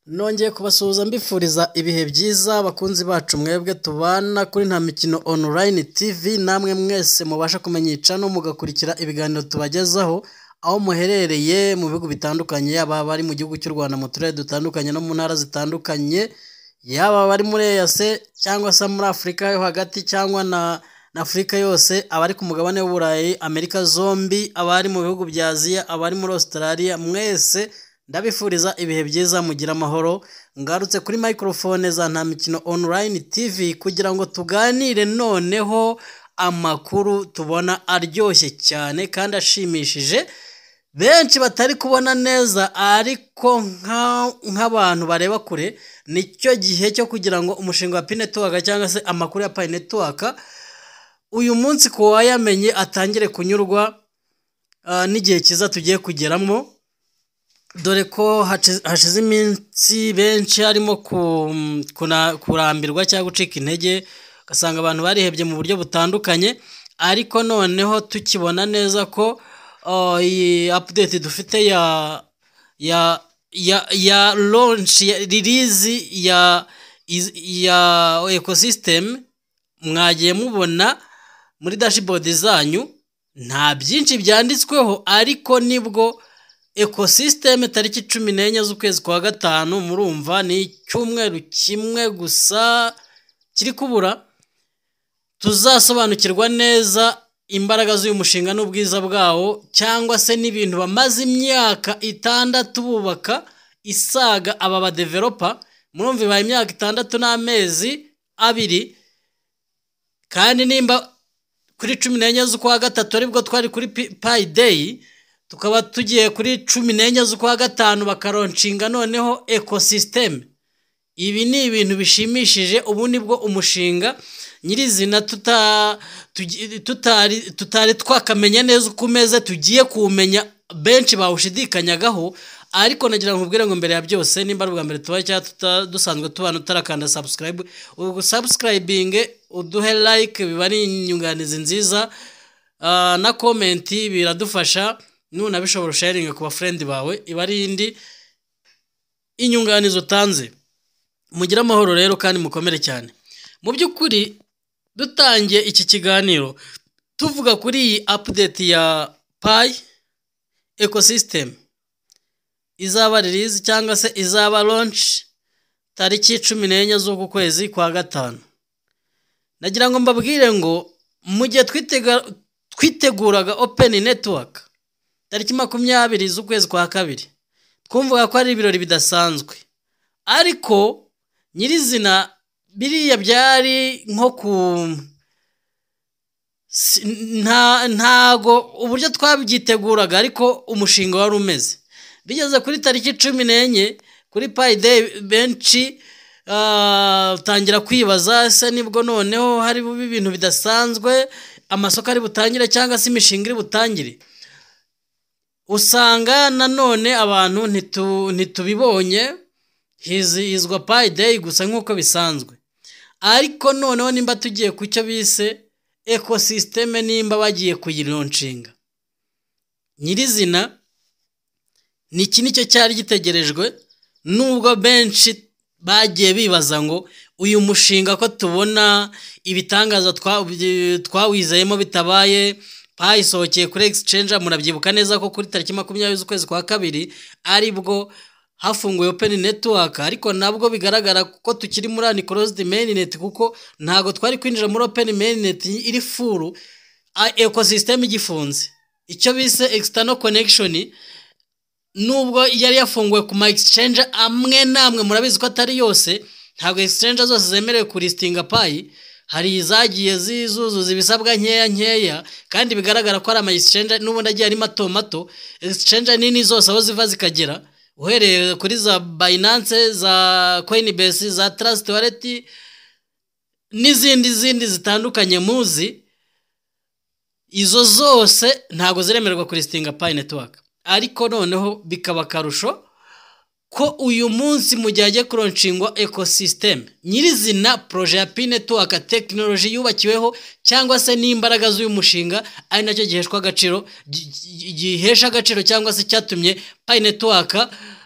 Nongeye kubasuhuza mbifuriza ibihe byiza abakunzi bacu mwebwe tubana kuri Nta Mikino Online TV, namwe mwese mubasha kumenyesha no mugakurikira ibiganiro tubagezaho aho muherereye mu bihugu bitandukanye, yaba bari mu gihugu cy'u Rwanda mu turere dutandukanye no mu ntara zitandukanye, yaba bari muri EAC cyangwa se muri Afurika yo hagati cyangwa na Afurika yose, abari ku mugabane w'Uburayi, Amerika zombi, abari mu bihugu bya Aziya, abari muri Australia, mwese ndabifuriza ibihe byiza, mugira amahoro. Ngarutse kuri microphone za Nta Mikino Online TV kugira ngo tuganire noneho amakuru tubona aryoshye cyane kandi ashimishije, benshi batari kubona neza, ariko nk'abantu bareba kure nicyo gihe cyo kugira ngo umushinga wa Pi Network cyangwa se amakuru ya Pi Network uyu munsi ko wayamenye atangire kunyurwa n'igihe kiza tugiye kugeramo, dore ko hashize iminsi benshi harimo kurambirwa cyangwa gucika intege, ugasanga abantu barihebye mu buryo butandukanye, ariko noneho tukibona neza ko iyi update dufite ya launch release ya ecosystem mwagiye mubona muri dashboard zanyu, nta byinshi byanditsweho, ariko nibwo ecosystem tariki 14 z'ukwezi kwa gatanu, murumva ni icyumweru kimwe gusa kiri kubura, tuzasobanukirwa neza imbaraga z'uyu mushinga n'ubwiza bwawo, cyangwa se n'ibintu bamaze imyaka 6 bubaka isaga aba ba developer. Murumva ibaye imyaka 6 n'amezi 2, kandi nimba kuri 14 z'ukwa gatatu aribwo twari kuri Pi Day, tukaba tugiye kuri 14 z'ukwa gatanu bakaronshinga noneho ecosystem. Ibi ni ibintu bishimishije, ubu nibwo umushinga nyirizina tutari twakamenya neza uko umeze, tugiye kuwumenya, benshi bawushidikanyagaho, ariko nagira ngo nkubwire ngo mbere ya byose, nimba ari ubwa mbere tubaye cyangwa dusanzwe tubana utarakanda subscribe, subscribing, uduhe like, biba ari inyunganizi nziza, na comment biradufasha, nunabishobora sharing ku bafriend bawe, iba ari indi inyunganizo utanze. Mugira amahoro rero kandi mukomere cyane. Mu by'ukuri dutangiye iki kiganiro tuvuga kuri iyi update ya Pi ecosystem izaba release cyangwa se izaba launch tariki 14 z'uku kwezi kwa gatanu. Nagira ngo mbabwire ngo mu gihe twiteguraga Open Network tariki 20 z'ukwezi kwa kabiri, twumvaga ko ari ibirori bidasanzwe, ariko nyirizina biriya byari nko ntago uburyo twabyiteguraga, ariko umushinga wari umeze. Bigeze kuri tariki 14 kuri Pi Day, benshi tangira kwibaza se nibwo noneho hari ibintu bidasanzwe, amasoko ari butangire cyangwa se imishinga iri butangire. Usanga nanone abantu ntitubibonye, hizwa Pi Day gusa nk'uko bisanzwe, ariko noneho nimba tugiye ku cyo bise ecosystem, nimba bagiye kuyironshinga nyirizina, niki nicyo cyari gitegerejwe, nubwo benshi bagiye bibaza ngo uyu mushinga ko tubona ibitangaza twawizeyemo bitabaye, Pi isohokeye kuri exchange. Murabyibuka neza ko kuri tariki 20 z'ukwezi kwa kabiri aribwo hafunguye Open Network, ariko nabwo bigaragara ko tukiri muri unclosed mainnet, kuko ntago twari kwinjira muri Open Mainnet iri full, ecosystem igifunze. Icyo bise external connection, nubwo yari yafunguwe ku ma exchange amwe namwe, murabizi ko atari yose, ntago exchange zose zemerewe ku listinga Pi, hari izagiye zizuzuza ibisabwa nkeya, kandi bigaragara ko ari ama exchange n'ubundi agiye ari mato, exchange nini zose aho ziva zikagera, uhereye kuri za Binance, za Coinbase, za Trust Wallet n'izindi zitandukanye muzi, izo zose ntago ziremererwa kuri listinga Pi Network. Ariko noneho bikaba karusho ko uyu munsi mu gihe agiye kuronshingwa ecosystem nyirizina, projet ya Pi Network technology yubakiweho, cyangwa se n'imbaraga z'uyu mushinga, ari nacyo gihesha agaciro cyangwa se cyatumye Pi Network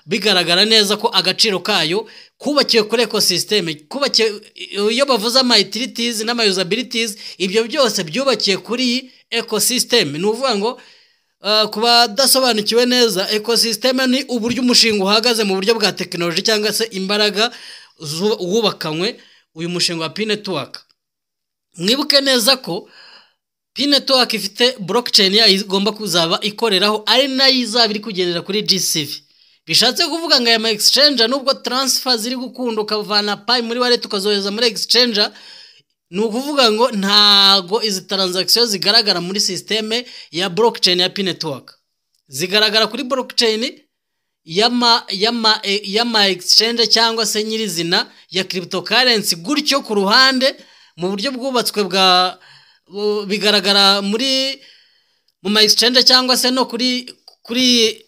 bigaragara neza ko agaciro kayo kubakiye kuri ecosystem, kubakiye iyo bavuze ama utilities n'ama usabilities, ibyo byose byubakiye kuri ecosystem. Ni uvuga ngo kuba dasobanukiwe neza, ecosystem ni uburyo umushinga uhagaze mu buryo bwa technology cyangwa se imbaraga wubakanywe uyu mushinga wa P-Network. Mwibuke neza ko P-Network ifite blockchain ya igomba kuzaba ikoreraho, ari nayo izaba iri kugendera kuri GCV. Bishatse kuvuga ngo aya exchange nubwo transfer ziri gukunda ukavana Pi muri wallet ukazohereza muri exchange, ni ukuvuga ngo ntago izi transactions zigaragara muri systeme ya blockchain ya P-Network, zigaragara kuri blockchain yama exchange cyangwa se nyirizina ya cryptocurrency. Gutyo ku ruhande mu buryo bwubatswe bwa bigaragara muri mu ma exchange cyangwa se no kuri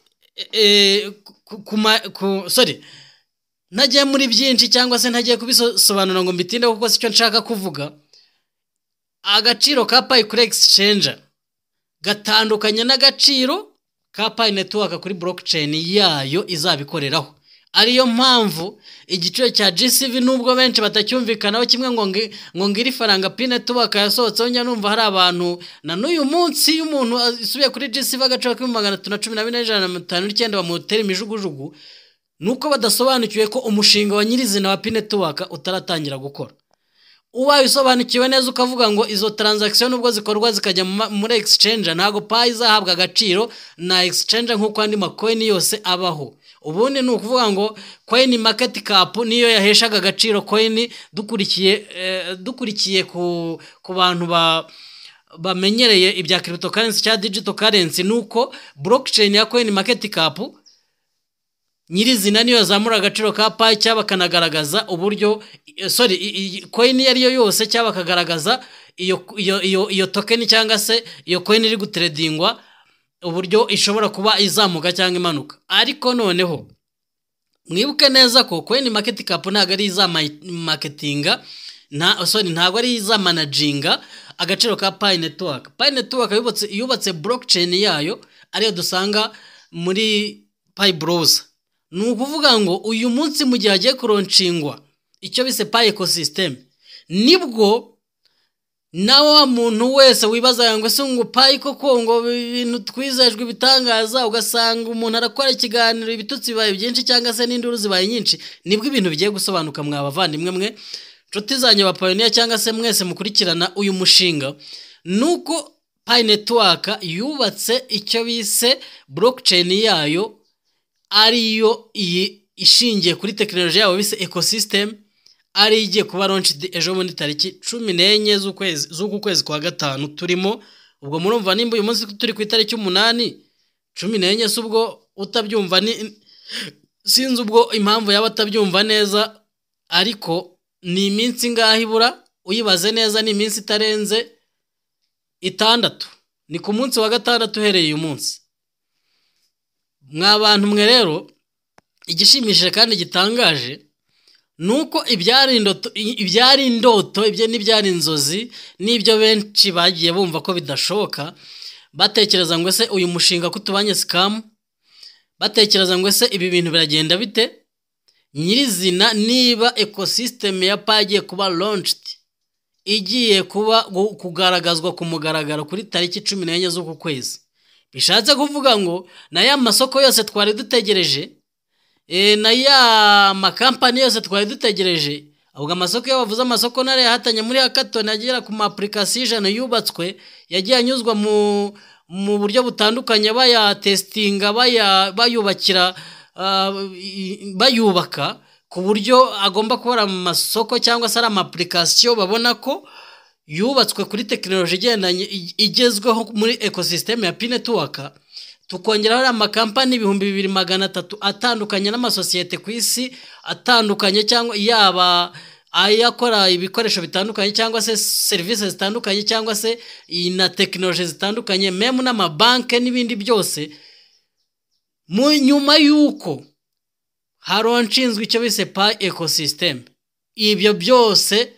ntagiye muri byinshi cyangwa se ntagiye kubisobanura ngo mbitinde kuko sicyo nshaka kuvuga. Agaciro ka Pi kuri exchange gatandukanye n'agaciro ka P-Network kuri blockchain yayo izabikoreraho. Ariyo mpamvu igiciro cya GCV nubwo benshi batacyumvikanaho kimwe ngo ngiri faranga P-Network yasohotse, njya numva hari abantu na n'uyu munsi y'umuntu asubiye kuri GCV agaciro ka 314,159 bamutera imijugujugu, nuko badasobanukiwe ko umushinga wa nyirizina wa P-Network utaratangira gukora. Ubaye usobanukiwe neza ukavuga ngo izo transaction ubwo zikorwa zikajya muri exchange, ntago Pi izahabwa agaciro na exchange nk'uko andi macoin yose abaho. Ubundi ni ukuvuga ngo coin market cap niyo yaheshaga agaciro coin, dukurikiye ku bantu bamenyereye ibya cryptocurrency cya digital currency, nuko blockchain ya coin market cap nyirizina niyo yazamura agaciro ka Pi cyaba kanagaragaza uburyo coin yariyo yose cyaba kagaragaza iyo token cyangwa se iyo coin iri gutradingwa uburyo ishobora kuba izamuka cyangwa imanuka. Ariko noneho mwibuke neza ko coin market cap ntago ari iza marketinga, ntago ari iza managinga agaciro ka P-Network. P-Network yubatse blockchain yayo ariyo dusanga muri Pi browser. Ni ukuvuga ngo uyu munsi mu gihe agiye kuronshingwa icyo bise Pi ecosystem, nibwo nawe wa muntu wese wibaza ngo se ngo Pi koko ngo ibintu twizejwe bitangaza, ugasanga umuntu arakora ikiganiro ibitutsi bibaye byinshi cyangwa se n'induru zibaye nyinshi, nibwo ibintu bigiye gusobanuka mwabavandimwe mwe nshuti zanjye ba pioneer cyangwa se mwese mukurikirana uyu mushinga. Nuko P-Network yubatse icyo bise blockchain yayo ariyo ishingiye kuri technology yabo bise ecosystem, ari igiye kuba launched ejo muri tariki 14 z'uku kwezi kwa gatanu turimo. Ubwo murumva nimba uyu munsi turi ku itariki 8 14 subwo utabyumva ni sinzi ubwo impamvu yaba atabyumva neza, ariko ni iminsi ngahibura uyibaze neza, ni iminsi itarenze 6, ni ku munsi wa gatandatu uhereye uyu munsi. Mwabantu mwe rero igishimishije kandi gitangaje nuko ibyari indoto ibyo n'ibyari inzozi n'ibyo benshi bagiye bumva ko bidashoboka, batekereza ngo se uyu mushinga kutubanye scam, batekereza ngo se ibi bintu biragenda bite nyirizina, niba ecosystem ya Pi igiye kuba launched, igiye kuba kugaragazwa ku mugaragaro kuri tariki 14 z'uku kwezi. Bishatse kuvuga ngo na ya masoko yose twari dutegereje, na ya makampani yose twari dutegereje, ahubwo amasoko yabavuze amasoko nare yahatanye muri hackathon agera ku application yubatswe, yagiye anyuzwa mu buryo butandukanye, baya testinga bayubakira bayubaka ku buryo agomba kubara mu masoko cyangwa se ari application babona ko yubatswe kuri technology igendanye igezweho muri ecosystem ya P-Network. Tukongeraho amakampani 2300 atandukanye n'amasosiyete ku isi atandukanye, cyangwa yaba ayakora ibikoresho bitandukanye cyangwa se services zitandukanye cyangwa se na technology zitandukanye, meme n'amabanke n'ibindi byose. Mu nyuma yuko haronshinzwe icyo bise Pi ecosystem, ibyo byose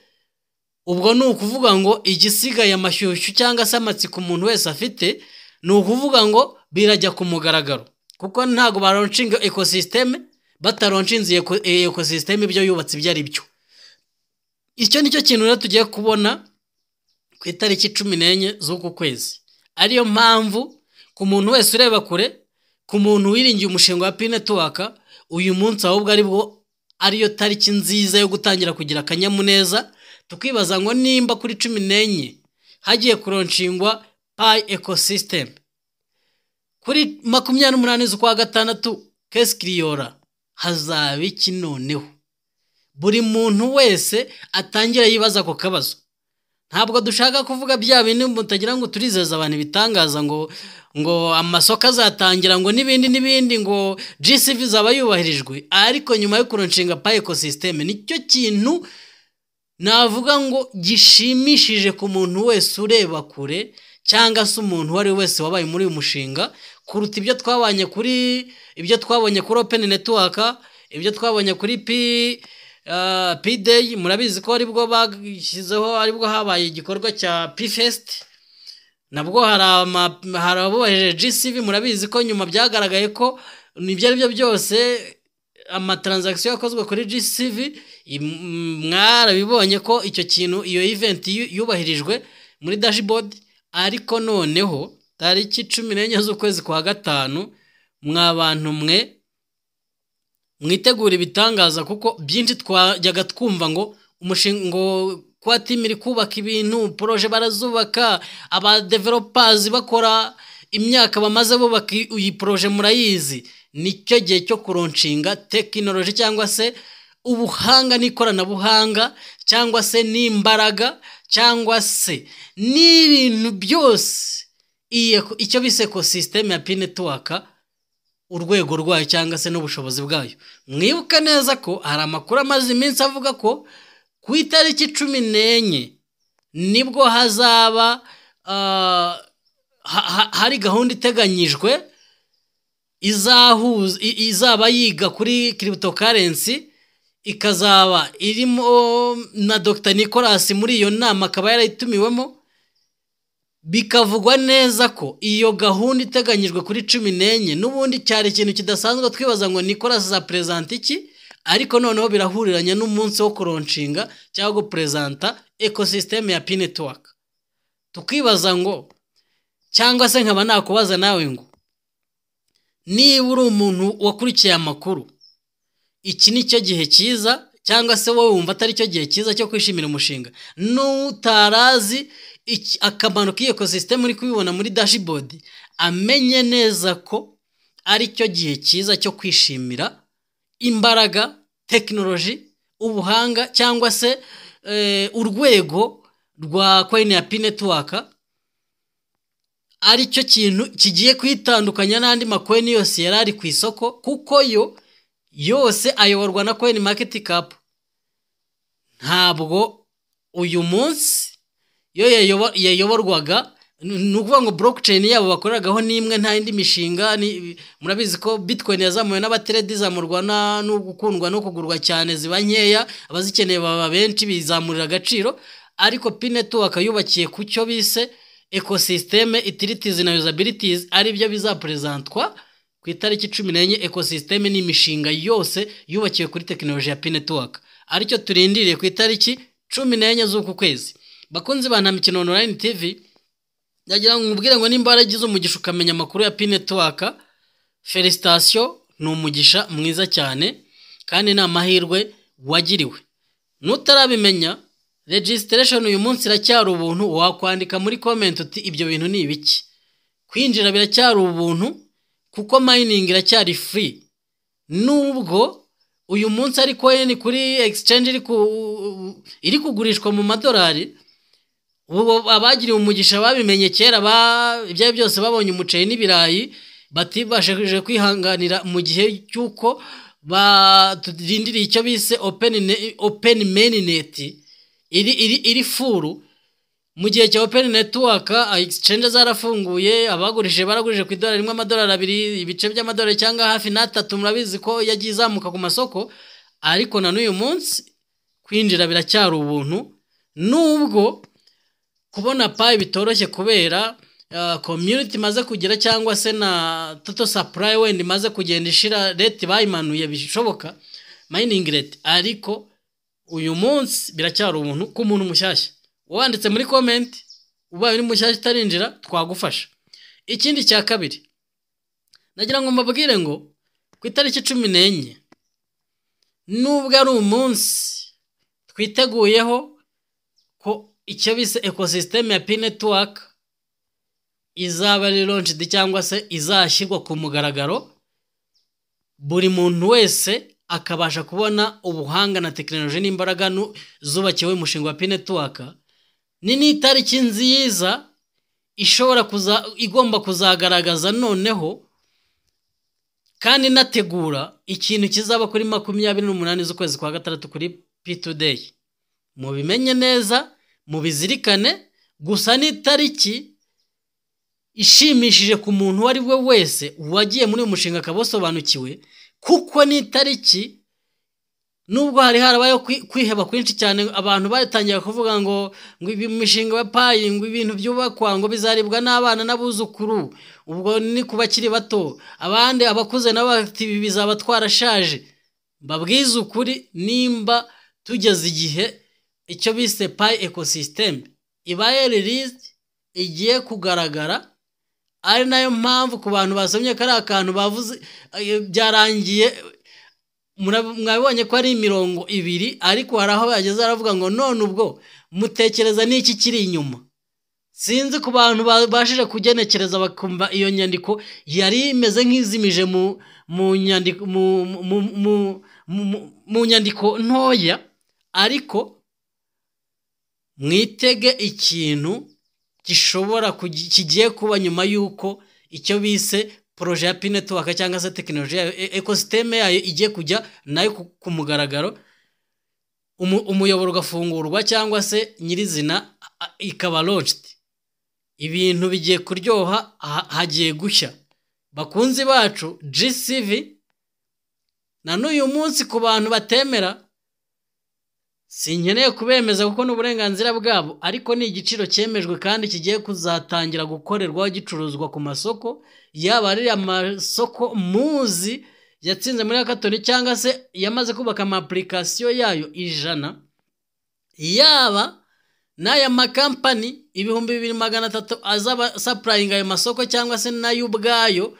ubwo ni ukuvuga ngo igisigaye amashyushyu cyangwa se amatsiko umuntu wese afite, ni ukuvuga ngo birajya ku mugaragaro, kuko ntago baronshinga ecosystem bataronshinze ecosystem ibyo yubatse ibyo ari byo. Icyo nicyo kintu rero tugiye kubona ku itariki 14 z'uku kwezi. Ariyo mpamvu ku muntu wese ureba kure, ku muntu wiringiye umushinga wa P-Network, uyu munsi ahubwo ariyo tariki nziza yo gutangira kugira akanyamuneza, tukibaza ngo nimba kuri 14 hagiye kuronshingwa Pi ecosystem, kuri 28 z'ukwa gatandatu Keskriyora hazaba iki noneho? Buri muntu wese atangira yibaza ko kabazo. Ntabwo dushaka kuvuga bya bintu mutagira ngo turizeza abantu bitangaza ngo amasoko azatangira ngo n'ibindi ngo GCV zaba yubahirijwe, ariko nyuma yo kuronshinga Pi ecosystem nicyo kintu navuga ngo gishimishije ku muntu wese ureba kure cyangwa se umuntu wari wese wabaye muri uyu mushinga, kuruta ibyo twabonye kuri Open Network, ibyo twabonye kuri P-Day. Murabizi ko aribwo bashyizeho, aribwo habaye igikorwa cya P-Fest, nabwo hari abubahirije GCV. Murabizi ko nyuma byagaragaye ko nibyo ari byo byose amatransaction yakozwe kuri GCV, mwarabibonye ko icyo kintu, iyo event yubahirijwe muri dashboard. Ariko noneho tariki 14 z'ukwezi kwa gatanu, mwabantu mwe mwitegura ibitangaza, kuko byinshi twajyaga twumva ngo umushinga kwa team iri kubaka ibintu, projet barazubaka, aba developers bakora imyaka bamaze bubaka iyi projet murayizi. Nicyo gihe cyo kuronshinga technology cyangwa se ubuhanga n'ikoranabuhanga cyangwa se n'imbaraga cyangwa se n'ibintu byose icyo bise ecosystem ya P-Network, urwego rwayo cyangwa se n'ubushobozi bwayo. Mwibuka neza ko hari amakuru amaze iminsi avuga ko ku itariki 14 nibwo hazaba hari gahunda iteganyijwe izaba yiga kuri cryptocurrency, ikazaba irimo na Dr. Nicholas muri iyo nama, akaba yarayitumiwemo. Bikavugwa neza ko iyo gahunda iteganyijwe kuri 14 n'ubundi cyari ikintu kidasanzwe, twibaza ngo Nicholas za present iki, ariko noneho birahuriranye n'umunsi wo kuronshinga cyangwa gupresenta ecosystem ya P-Network. Tukibaza ngo, cyangwa se nkaba nakubaza nawe ngo, niba uri umuntu wakurikiye amakuru, iki nicyo gihe cyiza, cyangwa se wowe wumva atari cyo gihe cyiza cyo kwishimira umushinga, n'utarazi akamaro k'iyo ecosystem uri kubibona muri dashboard, amenye neza ko ari cyo gihe cyiza cyo kwishimira imbaraga, technology, ubuhanga cyangwa se urwego rwa coin ya P-Network, ari cyo kintu kigiye kwitandukanya n'andi macoin yose yarari ku isoko, kuko yo yose ayoborwa na Coin Market Cap. Ntabwo uyu munsi yo yayoborwaga, nukuvuga ngo blockchain yabo bakoreragaho nimwe, nta indi mishinga. Murabizi ko Bitcoin yazamuwe n'abatrade, zamurwa no gukundwa no kugurwa cyane, ziba nkeya, abazikeneye baba benshi, bizamurira agaciro. Ariko P-Network yubakiye ku cyo bise ecosystem utilities na usabilities, ari byo bizapresentwa ku itariki 14. Ecosystem n'imishinga yose yubakiye kuri technology ya P-Network, aricyo turindiriye ku itariki 14 z'uku kwezi. Bakunzi ba Ntamikino Online TV, ndagira ngo mubwire ngo nimba waragize umugisha ukamenya amakuru ya P-Network, felicitation, ni umugisha mwiza cyane kandi ni amahirwe wagiriwe. Nutarabimenya, registration uyu munsi iracyari ubuntu. Wakwandika muri comment uti ibyo bintu ni ibiki. Kwinjira biracyari ubuntu, kuko mining iracyari free. Nubwo uyu munsi ari coin kuri exchange iri kugurishwa mu madolari, ubu abagiriye umugisha babimenye kera, ibyo byose babonye umuceri n'ibirayi, batibashije kwihanganira mu gihe cyuko baturindiriye icyo bise open mainnet iri furu. Mu gihe cya Open Network exchange zarafunguye, abagurije baragurije ku $1 $2, ibice by'amadolari cyangwa hafi na 3. Murabizi ko yagiye izamuka ku masoko, ariko na n'uyu munsi kwinjira biracyari ubuntu. Nubwo kubona Pi bitoroshye kubera community maze kugira cyangwa se na total supply wenda imaze kugenda ishira rate bayimanuye bishoboka mining rate, ariko uyu munsi biracyari ubuntu ku muntu mushyashya. Wanditse muri comment ubaye uri mushyashya itarinjira twagufasha. Ikindi cya kabiri nagira ngo mbabwire ngo ku itariki 14 nubwo ari umunsi twiteguyeho ko icyo bise ecosystem ya Pi Network izaba launched cyangwa se izashyirwa ku mugaragaro, buri muntu wese akabasha kubona ubuhanga na technology n'imbaraga zubakiwe umushinga wa Pi Network. Ni itariki nziza ishobora igomba kuzagaragaza noneho kandi nategura ikintu kizaba kuri 28 z'ukwezi kwa gatandatu kuri P2Day. Mubimenye neza, mubizirikane, gusa ni itariki ishimishije ku muntu wari we wese wagiye muri umushinga akabosobanukiwe, kuko ni itariki nubwo hari harabayo kwiheba kwinshi cyane, abantu batangiye kuvuga ngo ibi mishinga wa Pi ngo ibintu byubakwa ngo bizaribwa n'abana n'abuzukuru, ubwo ni kubakiri bato, abandi abakuze n'abafite ibi bizaba twarashaje. Mbabwiza ukuri, nimba tugeze igihe icyo bise Pi ecosystem ibaye released igiye kugaragara, ari nayo mpamvu ku bantu basomye kari akantu bavuze byarangiye mwabonye ko ari 20, ariko hari aho bageze aravuga ngo none ubwo mutekereza n'iki kiri inyuma. Sinzi ku bantu bashije kugenekereza bakumva iyo nyandiko yari imeze nk'izimije mu nyandiko ntoya, ariko mwitege ikintu gishobora kigiye kuba nyuma yuko icyo bise projet ya Pi Network cyangwa se technology ya ecosystem yayo igiye kujya nayo ku mugaragaro, umuyoboro ugafungurwa cyangwa se nyirizina ikaba launched. Ibintu bigiye kuryoha, hagiye gushya. Bakunzi bacu GCV, na n'uyu munsi ku bantu batemera sinkeneye kubemeza kuko n'uburenganzira bwabo, ariko ni igiciro cyemejwe kandi kigiye kuzatangira gukorerwa gicuruzwa ku masoko, yaba ari amasoko muzi yatsinze muri Hackathon cyangwa se yamaze kubaka ama application yayo 100, yaba n'aya makampani 2300 azaba supplying ayo masoko cyangwa se nayo ubwayo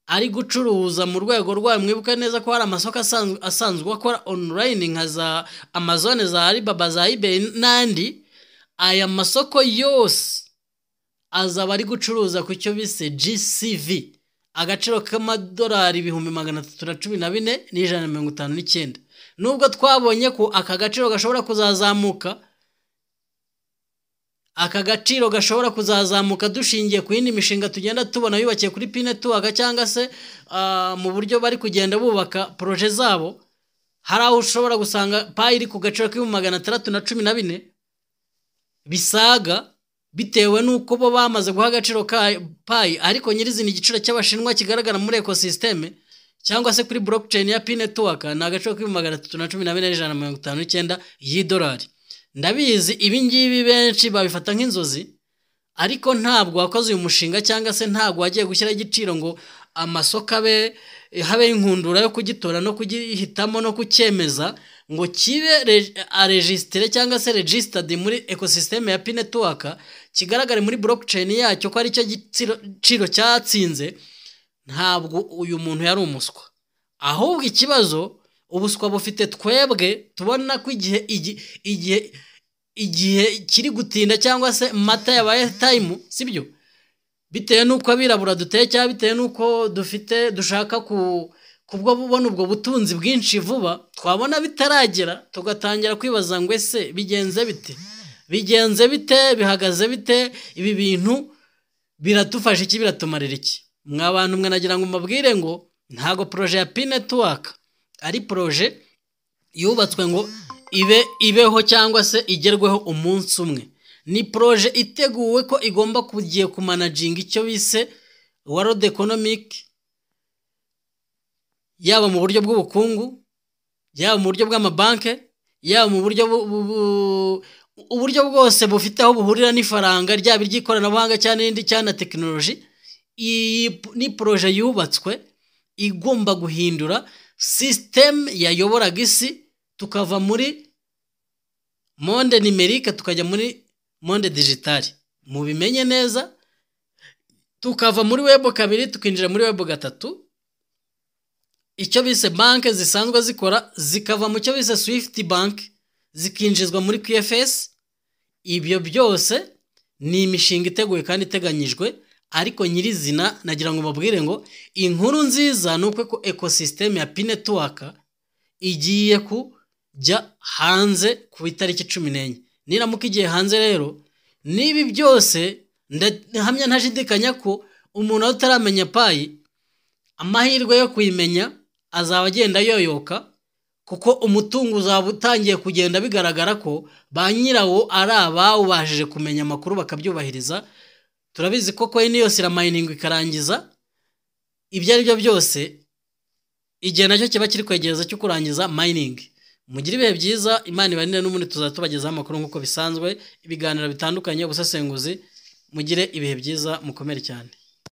ari gucuruza mu rwego rwayo. Mwibuka neza ko hari amasoko asanzwe akora online nka za Amazon, za Alibaba, za eBay n'andi. Aya masoko yose azaba ari gucuruza ku cyo bise GCV, agaciro k'amadolari 314,159. Nubwo twabonye ko aka gaciro gashobora kuzazamuka, dushingiye ku yindi mishinga tugenda tubona yubakiye kuri Pi Network cyangwa se mu buryo bari kugenda bubaka projet zabo. Hari aho ushobora gusanga Pi iri ku gaciro k'614 bisaga, bitewe nuko bo bamaze guha agaciro ka Pi, ariko nyirizina igiciro cy'abashinwa kigaragara muri ecosystem cyangwa se kuri blockchain ya Pi Network na agaciro k'314,159 y'idolari. Ndabizi ibi ngibi benshi babifata nk'inzozi, ariko ntabwo wakoze uyu mushinga cyangwa se ntabwo wagiye gushyira igiciro ngo amasoko habe inkundura yo kugitora no kugihitamo no kucyemeza ngo kibe registre cyangwa se registered muri ecosystem ya Pi Network, kigaragare muri blockchain yacyo ko ari cyo giciro cyatsinze. Ntabwo uyu muntu yari umuswa, ahubwo ikibazo ubuswa bufite twebwe tubona ko igihe kiri gutinda cyangwa se mata yabaye time, sibyo? Bitewe nuko abirabura duteye cyangwa bitewe nuko dushaka kubwo bubona ubwo butunzi bwinshi vuba, twabona bitaragera tugatangira kwibaza ngo ese bigenze bite, bihagaze bite, ibi bintu biratufasha iki, biratumarira iki? Mwabantu mwe nagira ngo mbabwire ngo ntago projet ya Pi Network ari projet yubatswe ngo ibeho cyangwa se igerweho umunsi umwe. Ni projet iteguwe ko igomba kugiye kumanaging icyo bise world economic, yaba mu buryo bw'ubukungu, yaba mu buryo bw'amabanke, yaba mu buryo uburyo bwose bufite aho buhurira n'ifaranga ryaba iry'ikoranabuhanga cyane n'indi cyane tekinoloji. Iyi ni poroje yubatswe igomba guhindura sisiteme yayoboraga isi, tukava muri monde nimerike tukajya muri monde digitali. Mubimenye neza, tukava muri web 2 tukinjira muri web 3. Icyo bise banke zisanzwe zikora zikava mu cyo bise Swift bank zikinjizwa muri QFS. Ibyo byose ni imishinga iteguye kandi iteganyijwe, ariko nyirizina nagira ngo mbabwire ngo inkuru nziza nuko ko ecosystem ya Pi Network igiye kujya hanze ku itariki 14. Niramuka igiye hanze rero, nibi byose ndahamya ntashidikanya ko umuntu utaramenya Pi amahirwe yo kuyimenya azaba agenda yoyoka, kuko umutungo uzaba utangiye kugenda bigaragara ko ba nyirawo ari abawubashije kumenya amakuru bakabyubahiriza. Turabizi ko coin yose ira mining ikarangiza, ibyo ari byo byose igihe nacyo kiba kiri kwegereza cyo kurangiza mining. Mugire ibihe byiza, Imana ibanire n'umuntu tuzatubagezaho amakuru nk'uko bisanzwe, ibiganiro bitandukanye, ubusesenguzi. Mugire ibihe byiza, mukomere cyane.